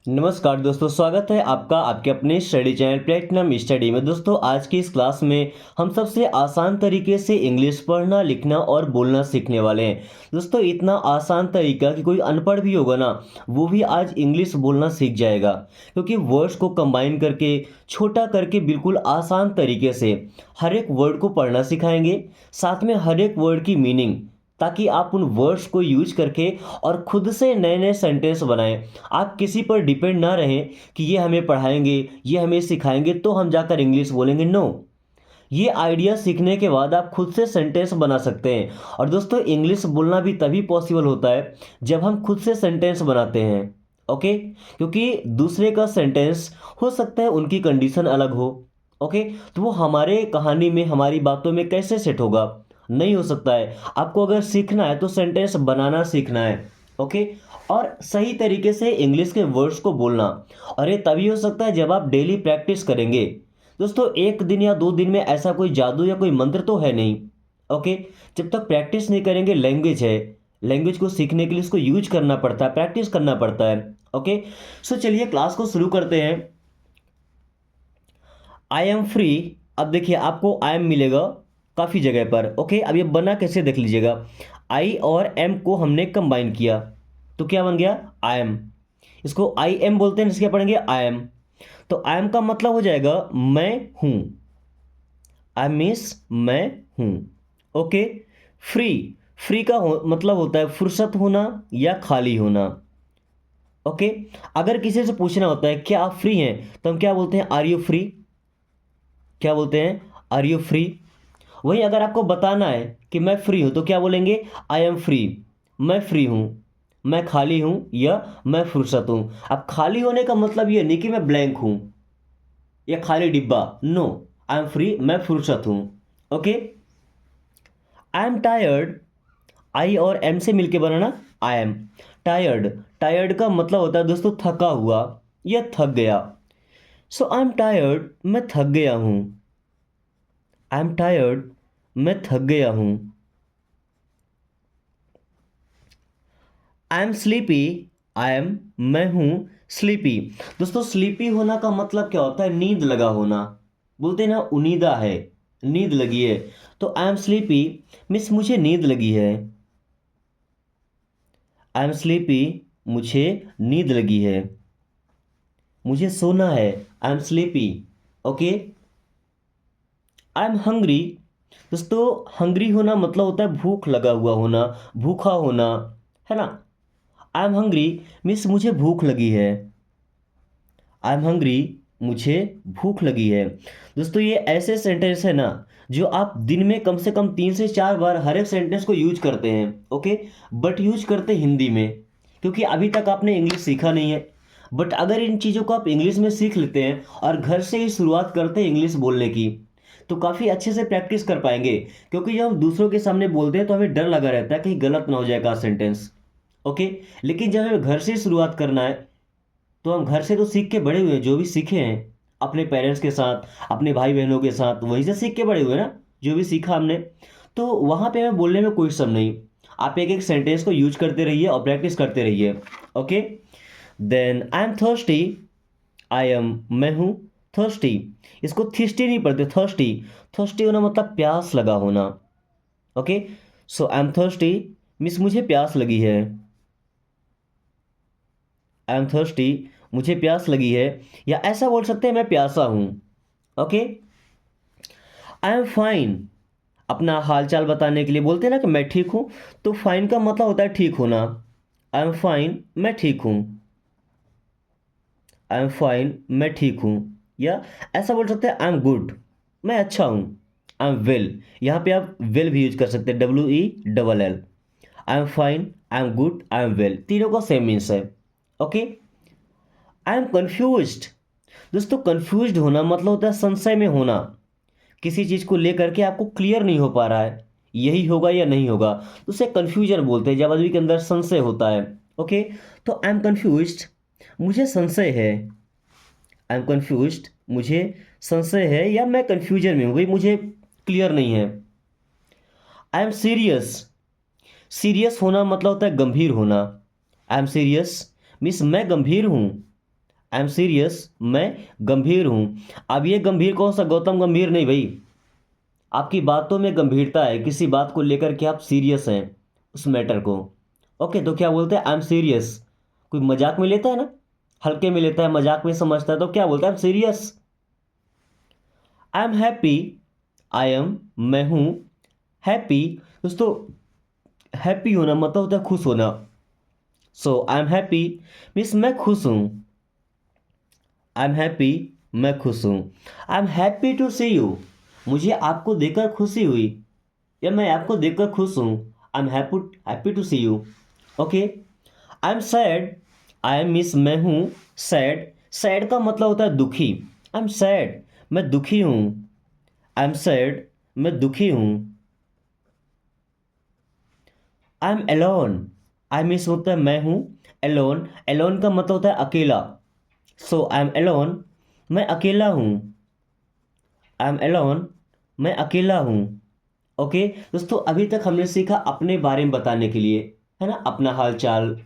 नमस्कार दोस्तों, स्वागत है आपका आपके अपने स्टडी चैनल प्लेटिनम स्टडी में। दोस्तों, आज की इस क्लास में हम सबसे आसान तरीके से इंग्लिश पढ़ना, लिखना और बोलना सीखने वाले हैं। दोस्तों, इतना आसान तरीका कि कोई अनपढ़ भी होगा ना, वो भी आज इंग्लिश बोलना सीख जाएगा, क्योंकि वर्ड्स को कंबाइन करके, छोटा करके, बिल्कुल आसान तरीके से हर एक वर्ड को पढ़ना सिखाएंगे, साथ में हर एक वर्ड की मीनिंग, ताकि आप उन वर्ड्स को यूज करके और खुद से नए नए सेंटेंस बनाएं। आप किसी पर डिपेंड ना रहें कि ये हमें पढ़ाएंगे, ये हमें सिखाएंगे तो हम जाकर इंग्लिश बोलेंगे। नो, ये आइडिया सीखने के बाद आप खुद से सेंटेंस बना सकते हैं। और दोस्तों, इंग्लिश बोलना भी तभी पॉसिबल होता है जब हम खुद से सेंटेंस बनाते हैं। ओके, क्योंकि दूसरे का सेंटेंस हो सकता है उनकी कंडीशन अलग हो। ओके, तो वो हमारे कहानी में, हमारी बातों में कैसे सेट होगा, नहीं हो सकता है। आपको अगर सीखना है तो सेंटेंस बनाना सीखना है। ओके, और सही तरीके से इंग्लिश के वर्ड्स को बोलना, और ये तभी हो सकता है जब आप डेली प्रैक्टिस करेंगे। दोस्तों, एक दिन या दो दिन में ऐसा कोई जादू या कोई मंत्र तो है नहीं। ओके, जब तक प्रैक्टिस नहीं करेंगे, लैंग्वेज है, लैंग्वेज को सीखने के लिए उसको यूज करना पड़ता है, प्रैक्टिस करना पड़ता है। ओके, सो चलिए क्लास को शुरू करते हैं। I am free. अब देखिए, आपको आई एम मिलेगा काफ़ी जगह पर। ओके, अब ये बना कैसे देख लीजिएगा। आई और एम को हमने कंबाइन किया तो क्या बन गया, आई एम। इसको आई एम बोलते हैं, इसके पढ़ेंगे आई एम। तो आई एम का मतलब हो जाएगा मैं हूं। आई मीन्स मैं हूं। ओके, फ्री, फ्री का मतलब होता है फुर्सत होना या खाली होना। ओके, अगर किसी से पूछना होता है क्या आप फ्री हैं, तो हम क्या बोलते हैं, आर यू फ्री। क्या बोलते हैं, आर यू फ्री। वहीं अगर आपको बताना है कि मैं फ्री हूं, तो क्या बोलेंगे, आई एम फ्री। मैं फ्री हूं, मैं खाली हूं या मैं फुर्सत हूं। अब खाली होने का मतलब ये नहीं कि मैं ब्लैंक हूं या खाली डिब्बा। नो, आई एम फ्री, मैं फुर्सत हूं। Okay, I am tired. I और एम से मिलके बनाना आई एम टायर्ड। टायर्ड का मतलब होता है दोस्तों थका हुआ या थक गया। सो आई एम टायर्ड, मैं थक गया हूं। आई एम टायर्ड, मैं थक गया हूं। I am sleepy. I am, मैं हूं स्लीपी। दोस्तों, स्लीपी होना का मतलब क्या होता है, नींद लगा होना। बोलते हैं ना, उनीदा है, नींद लगी है। तो आई एम स्लीपी मीन्स मुझे नींद लगी है। आई एम स्लीपी, मुझे नींद लगी है, मुझे सोना है। I am sleepy. Okay, I am hungry. दोस्तों, हंग्री होना मतलब होता है भूख लगा हुआ होना, भूखा होना, है ना। आई एम हंग्री मीन्स मुझे भूख लगी है। आई एम हंग्री, मुझे भूख लगी है। दोस्तों, ये ऐसे सेंटेंस है ना जो आप दिन में कम से कम 3 से 4 बार हर एक सेंटेंस को यूज करते हैं। ओके, बट यूज करते हिंदी में, क्योंकि अभी तक आपने इंग्लिश सीखा नहीं है। बट अगर इन चीज़ों को आप इंग्लिश में सीख लेते हैं और घर से ही शुरुआत करते हैं इंग्लिश बोलने की, तो काफ़ी अच्छे से प्रैक्टिस कर पाएंगे। क्योंकि जब हम दूसरों के सामने बोलते हैं तो हमें डर लगा रहता है कहीं गलत ना हो जाएगा सेंटेंस। ओके, लेकिन जब हमें घर से शुरुआत करना है, तो हम घर से तो सीख के बड़े हुए हैं, जो भी सीखे हैं अपने पेरेंट्स के साथ, अपने भाई बहनों के साथ, वहीं से सीख के बड़े हुए ना, जो भी सीखा हमने। तो वहाँ पे हमें बोलने में कोई शर्म नहीं। आप एक एक सेंटेंस को यूज करते रहिए और प्रैक्टिस करते रहिए। Okay, then I am thirsty. I am, मैं हूँ थर्स्टी। इसको थिस्टी नहीं पढ़ते, थर्स्टी। थर्स्टी होना मतलब प्यास लगा होना। Okay, so I am thirsty means मुझे प्यास लगी है। आई एम थर्स्टी, मुझे प्यास लगी है। या ऐसा बोल सकते हैं, मैं प्यासा हूं। Okay, I am fine. अपना हालचाल बताने के लिए बोलते हैं ना कि मैं ठीक हूं, तो फाइन का मतलब होता है ठीक होना। आई एम फाइन, मैं ठीक हूं। आई एम फाइन, मैं ठीक हूं। या ऐसा बोल सकते हैं, आई एम गुड, मैं अच्छा हूं। आई एम वेल, यहाँ पे आप वेल भी यूज कर सकते हैं, WELL। I am fine, I am good, I am well, तीनों का सेम मीन्स है। Okay, I M confused. दोस्तों, कंफ्यूज्ड होना मतलब होता है संशय में होना। किसी चीज़ को लेकर के आपको क्लियर नहीं हो पा रहा है, यही होगा या नहीं होगा, तो उसे कंफ्यूजन बोलते हैं, जब आदमी के अंदर संशय होता है। ओके, तो आई एम कन्फ्यूज्ड, मुझे संशय है। आई एम कन्फ्यूज्ड, मुझे संशय है, या मैं कन्फ्यूजन में हूँ भाई, मुझे क्लियर नहीं है। I am serious. सीरियस होना मतलब होता है गंभीर होना। आई एम सीरियस मीन्स मैं गंभीर हूँ। आई एम सीरियस, मैं गंभीर हूँ। अब ये गंभीर कौन सा, गौतम गंभीर नहीं भाई, आपकी बातों में गंभीरता है, किसी बात को लेकर के आप सीरियस हैं उस मैटर को। ओके, तो क्या बोलते हैं, आई एम सीरियस। कोई मजाक में लेता है ना, हल्के में लेता है, मजाक में समझता है, तो क्या बोलता है, I am serious. I am happy, I am मैं हूँ, हैप्पी दोस्तों, हैप्पी होना मतलब होता है खुश होना। So I am happy means मैं खुश हूँ, आई एम हैप्पी मैं खुश हूँ। I am happy to see you, मुझे आपको देखकर खुशी हुई, या मैं आपको देखकर खुश हूँ, I am happy happy to see you. Okay, I am sad, I am means मैं हूँ सैड, सैड का मतलब होता है दुखी, आई एम सैड मैं दुखी हूँ, आई एम सैड मैं दुखी हूँ। I am alone, I means होता है मैं हूँ, एलोन, एलोन का मतलब होता है अकेला। सो आई एम एलोन मैं अकेला हूँ, आई एम एलोन मैं अकेला हूँ। ओके दोस्तों, अभी तक हमने सीखा अपने बारे में बताने के लिए, है ना, अपना हाल चाल,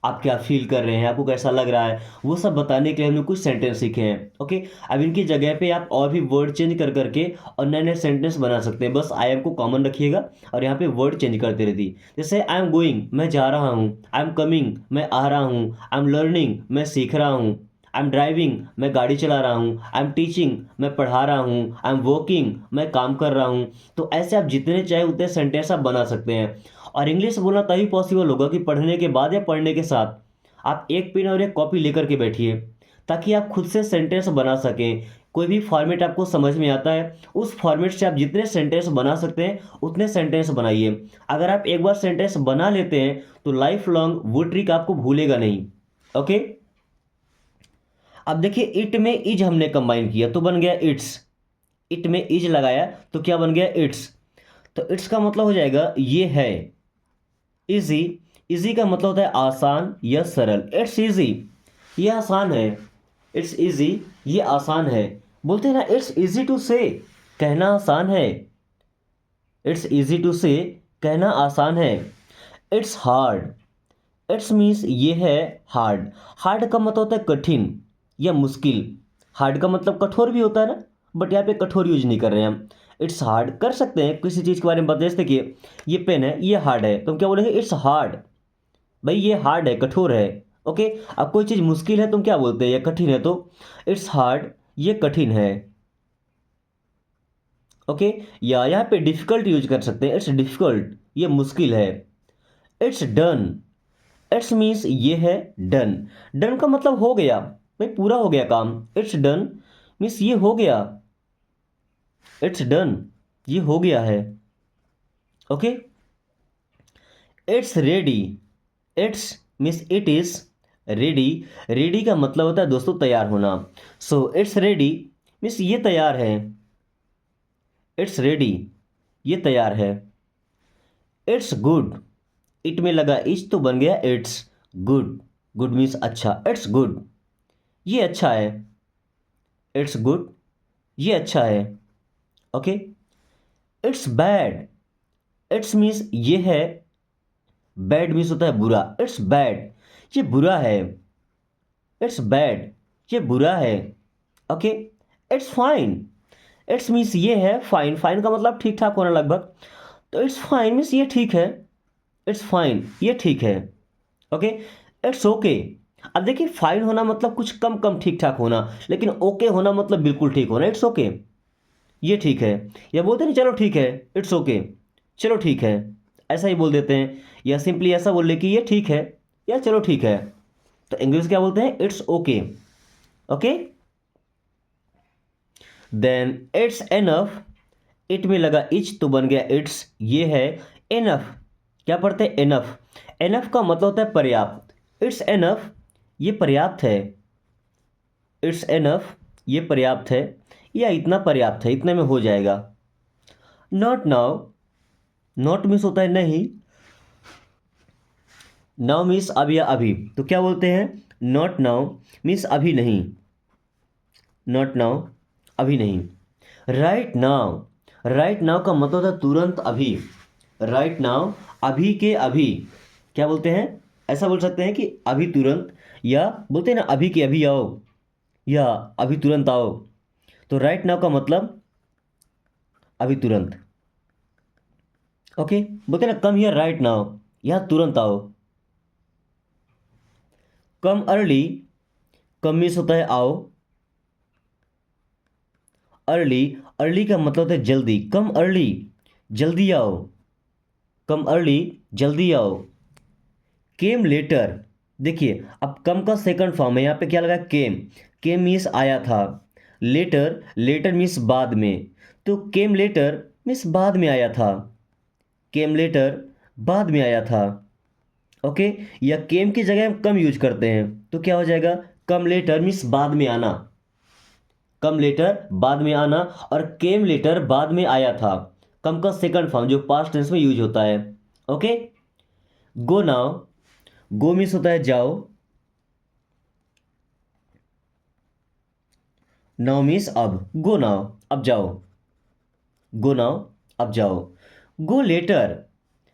आप क्या फील कर रहे हैं, आपको कैसा लग रहा है, वो सब बताने के लिए हमने कुछ सेंटेंस सीखे हैं। ओके, अब इनकी जगह पे आप और भी वर्ड चेंज कर करके और नए नए सेंटेंस बना सकते हैं, बस आई एम को कॉमन रखिएगा और यहाँ पे वर्ड चेंज करते रहती। जैसे आई एम गोइंग मैं जा रहा हूँ, आई एम कमिंग मैं आ रहा हूँ, आई एम लर्निंग मैं सीख रहा हूँ, आई एम ड्राइविंग मैं गाड़ी चला रहा हूँ, आई एम टीचिंग मैं पढ़ा रहा हूँ, आई एम वर्किंग मैं काम कर रहा हूँ। तो ऐसे आप जितने चाहे उतने सेंटेंस आप बना सकते हैं। और इंग्लिश बोलना तभी पॉसिबल होगा कि पढ़ने के बाद या पढ़ने के साथ आप एक पेन और एक कॉपी लेकर के बैठिए, ताकि आप खुद से सेंटेंस बना सकें। कोई भी फॉर्मेट आपको समझ में आता है, उस फॉर्मेट से आप जितने सेंटेंस बना सकते हैं उतने सेंटेंस बनाइए। अगर आप एक बार सेंटेंस बना लेते हैं तो लाइफ लॉन्ग वो ट्रिक आपको भूलेगा नहीं। ओके, अब देखिए, इट में इज हमने कंबाइन किया तो बन गया इट्स, इट में इज लगाया तो क्या बन गया, इट्स। तो इट्स का मतलब हो जाएगा ये है, इजी, इजी का मतलब होता है आसान या सरल, इट्स इजी ये आसान है, इट्स इजी ये आसान है। बोलते हैं ना, इट्स इजी टू से कहना आसान है, इट्स इजी टू से कहना आसान है। इट्स हार्ड, इट्स मीन्स ये है हार्ड, हार्ड का मतलब होता है कठिन या मुश्किल, हार्ड का मतलब कठोर भी होता है ना, बट यहाँ पे कठोर यूज नहीं कर रहे हैं हम। इट्स हार्ड कर सकते हैं किसी चीज़ के बारे में बताते, जैसे कि ये पेन है ये हार्ड है, तो हम क्या बोलेंगे, इट्स हार्ड, भाई ये हार्ड है कठोर है। ओके, अब कोई चीज़ मुश्किल है तुम क्या बोलते हैं, ये कठिन है, तो इट्स हार्ड ये कठिन है। ओके, या यहाँ पे डिफिकल्ट यूज कर सकते हैं, इट्स डिफिकल्ट ये मुश्किल है। इट्स डन, इट्स मीन्स ये है डन, डन का मतलब हो गया, भाई पूरा हो गया काम, इट्स डन मीन्स ये हो गया, इट्स डन ये हो गया है। Okay, it's ready, it's means it is ready, ready का मतलब होता है दोस्तों तैयार होना। सो इट्स रेडी मीन्स ये तैयार है, इट्स रेडी ये तैयार है। इट्स गुड, इट में लगा इच तो बन गया इट्स गुड, गुड मीन्स अच्छा, इट्स गुड ये अच्छा है, इट्स गुड ये अच्छा है। Okay, it's bad, it's means ये है, बैड मीन्स होता है बुरा, इट्स बैड ये बुरा है, इट्स बैड ये बुरा है। Okay, it's fine, it's means ये है फाइन, फाइन का मतलब ठीक ठाक होना लगभग, तो इट्स फाइन मीन्स ये ठीक है, इट्स फाइन ये ठीक है। ओके, इट्स ओके, अब देखिए फाइन होना मतलब कुछ कम कम ठीक ठाक होना, लेकिन ओके होना मतलब बिल्कुल ठीक होना, इट्स ओके ये ठीक है। या बोलते नहीं चलो ठीक है, इट्स ओके चलो ठीक है, ऐसा ही बोल देते हैं, या सिंपली ऐसा बोल ले कि ये ठीक है या चलो ठीक है, तो इंग्लिश क्या बोलते हैं, it's okay. Okay, then it's enough, it में लगा इच तो बन गया इट्स ये है, एनफ क्या पढ़ते हैं, एनफ, एनफ का मतलब होता है पर्याप्त, इट्स एनफ ये पर्याप्त है, इट्स एनफ ये पर्याप्त है, या इतना पर्याप्त है, इतने में हो जाएगा। नॉट नाउ, नॉट मीन्स होता है नहीं, नाउ मीन्स अब या अभी, तो क्या बोलते हैं, नॉट नाउ मीन्स अभी नहीं, नॉट नाउ अभी नहीं। राइट नाउ, राइट नाउ का मतलब होता है तुरंत अभी, राइट नाउ अभी के अभी, क्या बोलते हैं, ऐसा बोल सकते हैं कि अभी तुरंत, या बोलते हैं ना अभी के अभी आओ या अभी तुरंत आओ। तो राइट नाउ का मतलब अभी तुरंत। ओके, बोलते हैं ना कम हियर राइट नाउ, यहाँ तुरंत आओ। कम अर्ली, कम मीन्स होता है आओ। अर्ली, अर्ली का मतलब होता है जल्दी। कम अर्ली, जल्दी आओ। कम अर्ली, जल्दी आओ। केम लेटर, देखिए अब कम का सेकंड फॉर्म है, यहाँ पे क्या लगा केम। केम मीन्स आया था। लेटर, लेटर मीन्स बाद में। तो केम लेटर मीन्स बाद में आया था। केम लेटर, बाद में आया था। ओके, या केम की जगह हम कम यूज करते हैं तो क्या हो जाएगा, कम लेटर मीन्स बाद में आना। कम लेटर, बाद में आना। और केम लेटर, बाद में आया था। कम का सेकंड फॉर्म जो पास्ट टेंस में यूज होता है। ओके, गो नाउ, गो मीन्स होता है जाओ। नाउ मीन्स अब। गो नाउ, अब जाओ। गो नाउ, अब जाओ। गो लेटर,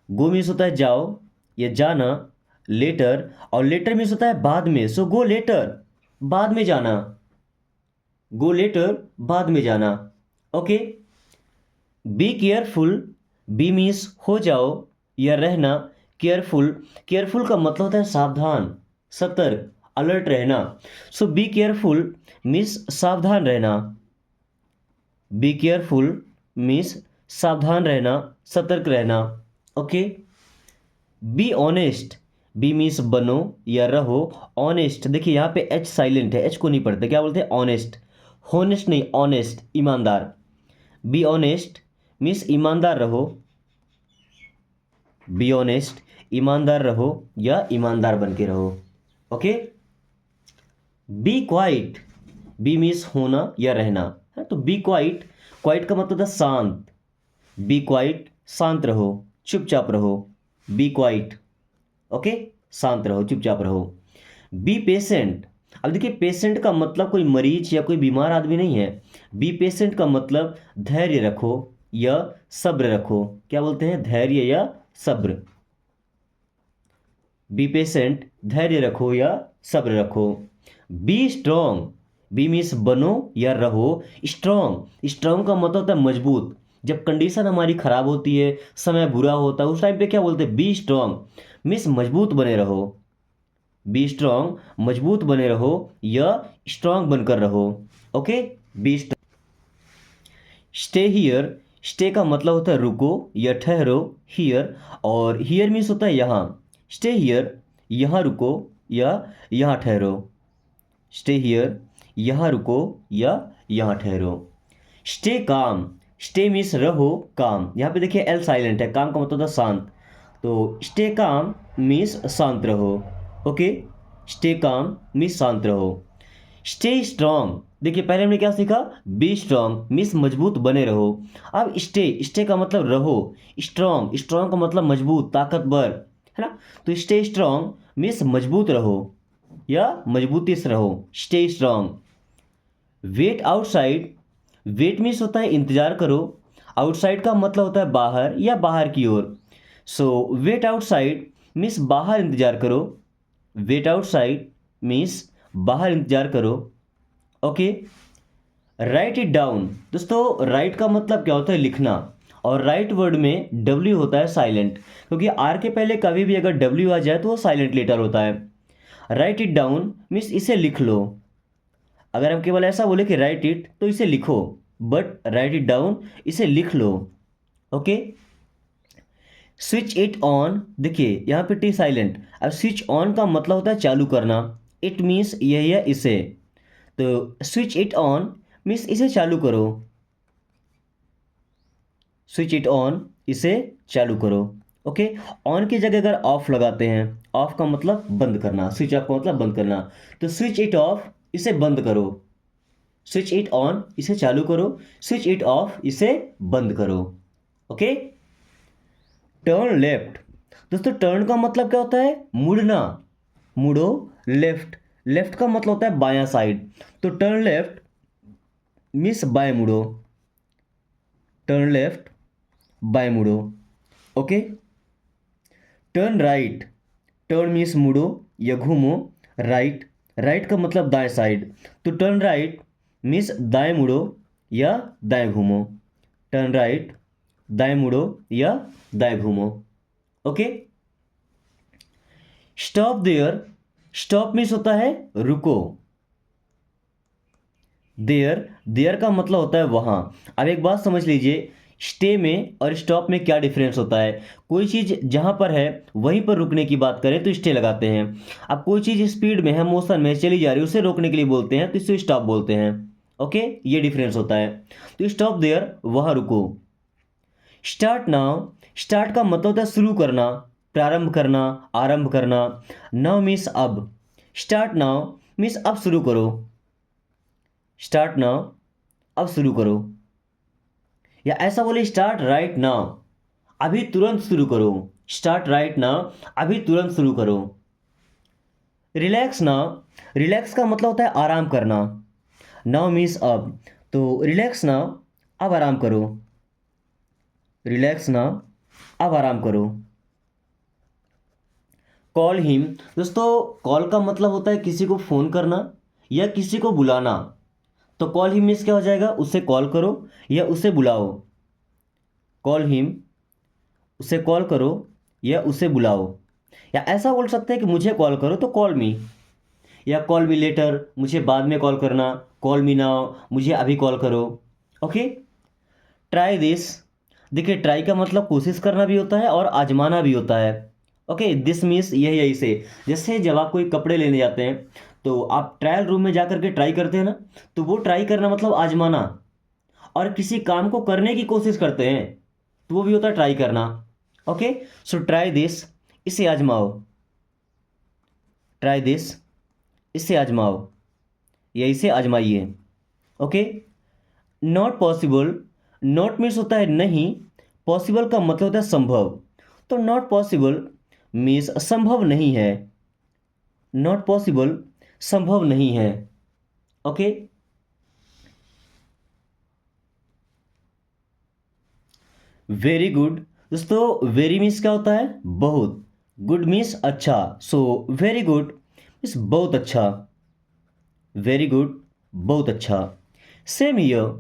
गो मीन्स होता है जाओ या जाना। लेटर, और लेटर मीन्स होता है बाद में। सो गो लेटर, बाद में जाना। गो लेटर, बाद में जाना। Okay, be careful, be means हो जाओ या रहना। केयरफुल, केयरफुल का मतलब होता है सावधान, सतर्क, अलर्ट रहना। सो बी केयरफुल मीन्स सावधान रहना। बी केयरफुल मीन्स सावधान रहना, सतर्क रहना। Okay, be honest, be means बनो या रहो। ऑनेस्ट, देखिए यहाँ पे एच साइलेंट है, एच को नहीं पढ़ते, क्या बोलते हैं ऑनेस्ट। होनेस्ट नहीं, ऑनेस्ट, ईमानदार। बी ऑनेस्ट मीन्स ईमानदार रहो। बी ऑनेस्ट, ईमानदार रहो या ईमानदार बन के रहो। Okay, be quite, be means होना या रहना है, तो बी क्वाइट, क्वाइट का मतलब होता है शांत। बी क्वाइट, शांत रहो, चुपचाप रहो। बी क्वाइट, ओके, शांत रहो, चुपचाप रहो। बी पेशेंट, अब देखिए पेशेंट का मतलब कोई मरीज या कोई बीमार आदमी नहीं है। बी पेशेंट का मतलब धैर्य रखो या सब्र रखो। क्या बोलते हैं, धैर्य या सब्र। बी पेशेंट, धैर्य रखो या सब्र रखो। बी स्ट्रॉन्ग, बी मीन्स बनो या रहो स्ट्रॉन्ग। स्ट्रॉन्ग का मतलब होता है मजबूत। जब कंडीशन हमारी खराब होती है, समय बुरा होता है, उस टाइम पे क्या बोलते हैं, बी स्ट्रॉन्ग मीन्स मजबूत बने रहो। बी स्ट्रॉन्ग, मजबूत बने रहो या स्ट्रॉन्ग बनकर रहो। Okay, be stay here, stay का मतलब होता है रुको या ठहरो। हियर, और हियर मीन्स होता है यहाँ। स्टे हियर, यहाँ रुको या यहाँ ठहरो। स्टे हियर, यहाँ रुको या यहाँ ठहरो। स्टे काम, स्टे मीन्स रहो, काम, यहाँ पे देखिए एल साइलेंट है, काम का मतलब होता है शांत। तो स्टे काम मीन्स शांत रहो। ओके, स्टे काम मीन्स शांत रहो। स्टे स्ट्रांग, देखिए पहले हमने क्या सीखा, बी स्ट्रांग मीन्स मजबूत बने रहो। अब स्टे, स्टे का मतलब रहो। स्ट्रांग, स्ट्रांग का मतलब मजबूत, ताकतवर, है ना। तो स्टे स्ट्रांग मीन्स मजबूत रहो या मजबूती से रहो। Stay strong. Wait outside, wait means होता है इंतजार करो। आउटसाइड का मतलब होता है बाहर या बाहर की ओर। सो वेट आउटसाइड मीन्स बाहर इंतजार करो। वेट आउटसाइड मीन्स बाहर इंतजार करो। ओके, राइट इट डाउन, दोस्तों राइट का मतलब क्या होता है, लिखना। और राइट वर्ड में डब्ल्यू होता है साइलेंट, क्योंकि आर के पहले कभी भी अगर डब्ल्यू आ जाए तो वो साइलेंट लेटर होता है। राइट इट डाउन मीन्स इसे लिख लो। अगर हम केवल ऐसा बोले कि राइट इट तो इसे लिखो, बट राइट इट डाउन इसे लिख लो। ओके, स्विच इट ऑन, देखिए यहाँ पे टी साइलेंट। अब स्विच ऑन का मतलब होता है चालू करना। इट मीन्स यही है, इसे। तो स्विच इट ऑन मीन्स इसे चालू करो। स्विच इट ऑन, इसे चालू करो। ओके, ऑन की जगह अगर ऑफ लगाते हैं, ऑफ का मतलब बंद करना, स्विच ऑफ का मतलब बंद करना। तो स्विच इट ऑफ, इसे बंद करो। स्विच इट ऑन, इसे चालू करो। स्विच इट ऑफ, इसे बंद करो। ओके, टर्न लेफ्ट, दोस्तों टर्न का मतलब क्या होता है, मुड़ना, मुड़ो। लेफ्ट, लेफ्ट का मतलब होता है बायां साइड। तो टर्न लेफ्ट मीन्स बाएं मुड़ो। टर्न लेफ्ट, बाएं मुड़ो। Okay, turn right, turn means मुड़ो या घूमो। राइट, राइट का मतलब दाएं साइड, तो टर्न राइट मीन्स दाएं मुड़ो या दाएं घूमो। टर्न राइट दाएं मुड़ो या दाएं घूमो। Okay. Stop there, stop means होता है रुको। देयर, देयर का मतलब होता है वहां। अब एक बात समझ लीजिए, स्टे में और स्टॉप में क्या डिफरेंस होता है। कोई चीज़ जहां पर है वहीं पर रुकने की बात करें तो स्टे लगाते हैं। अब कोई चीज़ स्पीड में है, मोशन में चली जा रही है, उसे रोकने के लिए बोलते हैं तो इसे स्टॉप बोलते हैं। ओके, ये डिफरेंस होता है। तो स्टॉप देयर वहां रुको। स्टार्ट नाउ, स्टार्ट का मतलब होता है शुरू करना, प्रारंभ करना, आरंभ करना। नाउ मीन्स अब। स्टार्ट नाउ मीन्स अब शुरू करो। स्टार्ट नाउ अब शुरू करो। या ऐसा बोले स्टार्ट राइट नाउ, अभी तुरंत शुरू करो। स्टार्ट राइट नाउ, अभी तुरंत शुरू करो। रिलैक्स नाउ, रिलैक्स का मतलब होता है आराम करना। नाउ मीन्स अब, तो रिलैक्स नाउ अब आराम करो। रिलैक्स नाउ अब आराम करो। कॉल हिम, दोस्तों कॉल का मतलब होता है किसी को फ़ोन करना या किसी को बुलाना। तो कॉल हिम मीन्स क्या हो जाएगा, उसे कॉल करो या उसे बुलाओ। कॉल हिम, उसे कॉल करो या उसे बुलाओ। या ऐसा बोल सकते हैं कि मुझे कॉल करो तो कॉल मी, या कॉल मी लेटर, मुझे बाद में कॉल करना। कॉल मी नाउ, मुझे अभी कॉल करो। ओके। ट्राई दिस, देखिए ट्राई का मतलब कोशिश करना भी होता है और आजमाना भी होता है। ओके, दिस मीन्स यही यही से, जैसे जब आप कोई कपड़े लेने जाते हैं तो आप ट्रायल रूम में जा करके ट्राई करते हैं ना, तो वो ट्राई करना मतलब आजमाना। और किसी काम को करने की कोशिश करते हैं तो वो भी होता है ट्राई करना। ओके, सो ट्राई दिस, इसे आजमाओ। ट्राई दिस, इसे आजमाओ या इसे आजमाइए। Okay. Not possible, not means होता है नहीं, पॉसिबल का मतलब होता है संभव। तो नॉट पॉसिबल मीन्स संभव नहीं है। नॉट पॉसिबल संभव नहीं है। ओके। वेरी गुड, दोस्तों वेरी मीन्स क्या होता है, बहुत। गुड मीन्स अच्छा, सो वेरी गुड मीन्स बहुत अच्छा। वेरी गुड, बहुत अच्छा। सेम ईयर,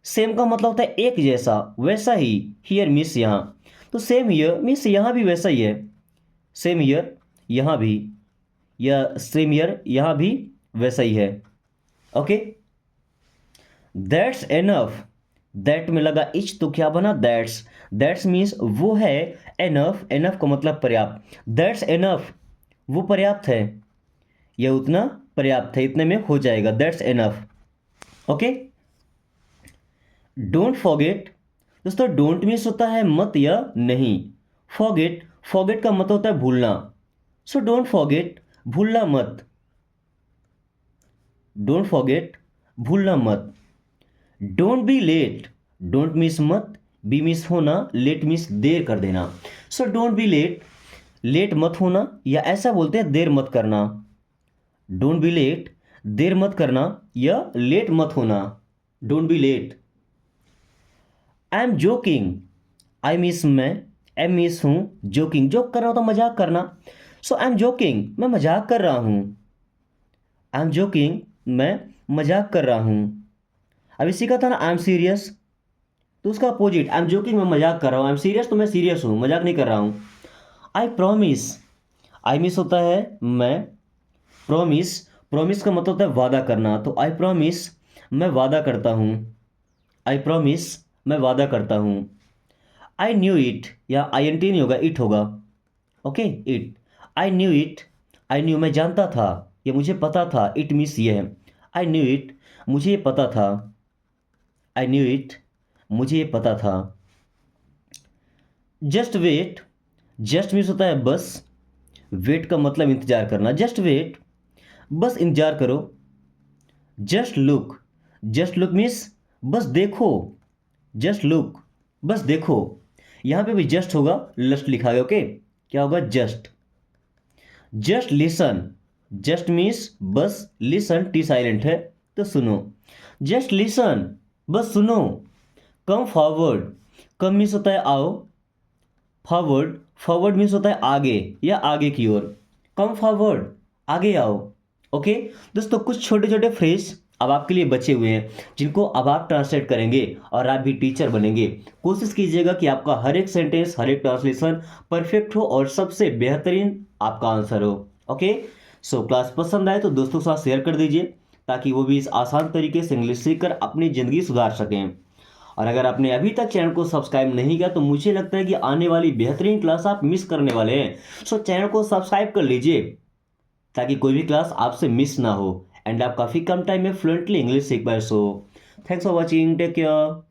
सेम का मतलब होता है एक जैसा, वैसा ही। हियर मीन्स यहाँ, तो सेम ईयर मीन्स यहाँ भी वैसा ही है। सेम ईयर यहाँ भी, या सेम ईयर यहाँ भी वैसा ही है। ओके। दैट्स एनफ, दैट में लगा इच तो क्या बना दैट्स। दैट्स मीन्स वो है, एनफ, एनफ का मतलब पर्याप्त। दैट्स एनफ, वो पर्याप्त है, यह उतना पर्याप्त है, इतने में हो जाएगा। That's enough. Okay. Don't forget, दोस्तों डोंट मीन्स होता है मत या नहीं। फॉरगेट, फॉरगेट का मतलब होता है भूलना। सो डोंट फॉरगेट, भूलना मत। डोंट फॉरगेट, भूलना मत। Don't be late, don't miss मत, बी मिस होना, लेट मिस देर कर देना। So don't be late, late मत होना, या ऐसा बोलते हैं देर मत करना। डोंट बी लेट, देर मत करना या लेट मत होना। Don't be late. I am joking, I miss मैं, एम मिस हूँ, जोकिंग जोक कर रहा होता मजाक करना। सो आई एम जोकिंग, मैं मजाक कर रहा हूँ। आई एम जोकिंग, मैं मजाक कर रहा हूँ। अब इसी का था ना आई एम सीरियस, तो उसका अपोजिट, आई एम जोकिंग मैं मजाक कर रहा हूँ, आई एम सीरियस तो मैं सीरियस हूँ, मजाक नहीं कर रहा हूँ। आई प्रॉमिस, आई मिस होता है मैं, प्रॉमिस, प्रॉमिस का मतलब होता है वादा करना, तो आई प्रॉमिस मैं वादा करता हूँ। आई प्रॉमिस मैं वादा करता हूँ। आई न्यू इट, या आई एन टी नहीं होगा, इट होगा। Okay, it. I knew it, I knew मैं जानता था, ये मुझे पता था, इट मीन्स ये है। आई न्यू इट, मुझे ये पता था। आई न्यू इट, मुझे ये पता था। जस्ट वेट, जस्ट मीन्स होता है बस, वेट का मतलब इंतजार करना। जस्ट वेट, बस इंतजार करो। Just look, just look means बस देखो। जस्ट लुक, बस देखो। यहां पे भी जस्ट होगा, लस्ट लिखा है। ओके, क्या होगा just. Just listen, just means बस, लिसन टी साइलेंट है तो सुनो। जस्ट लिसन, बस सुनो। कम फॉरवर्ड, कम मीन्स होता है आओ। फॉरवर्ड, फॉरवर्ड मीन्स होता है आगे या आगे की ओर। कम फॉरवर्ड, आगे आओ। ओके दोस्तों, कुछ छोटे छोटे फ्रेज अब आपके लिए बचे हुए हैं जिनको अब आप ट्रांसलेट करेंगे और आप भी टीचर बनेंगे। कोशिश कीजिएगा कि आपका हर एक सेंटेंस, हर एक ट्रांसलेशन परफेक्ट हो और सबसे बेहतरीन आपका आंसर हो। ओके, सो क्लास पसंद आए तो दोस्तों के साथ शेयर कर दीजिए ताकि वो भी इस आसान तरीके से इंग्लिश सीखकर अपनी ज़िंदगी सुधार सकें। और अगर आपने अभी तक चैनल को सब्सक्राइब नहीं किया तो मुझे लगता है कि आने वाली बेहतरीन क्लास आप मिस करने वाले हैं। सो चैनल को सब्सक्राइब कर लीजिए ताकि कोई भी क्लास आपसे मिस ना हो एंड आप काफ़ी कम टाइम में फ्लुएंटली इंग्लिश सीख पाए। So thanks for watching, take care.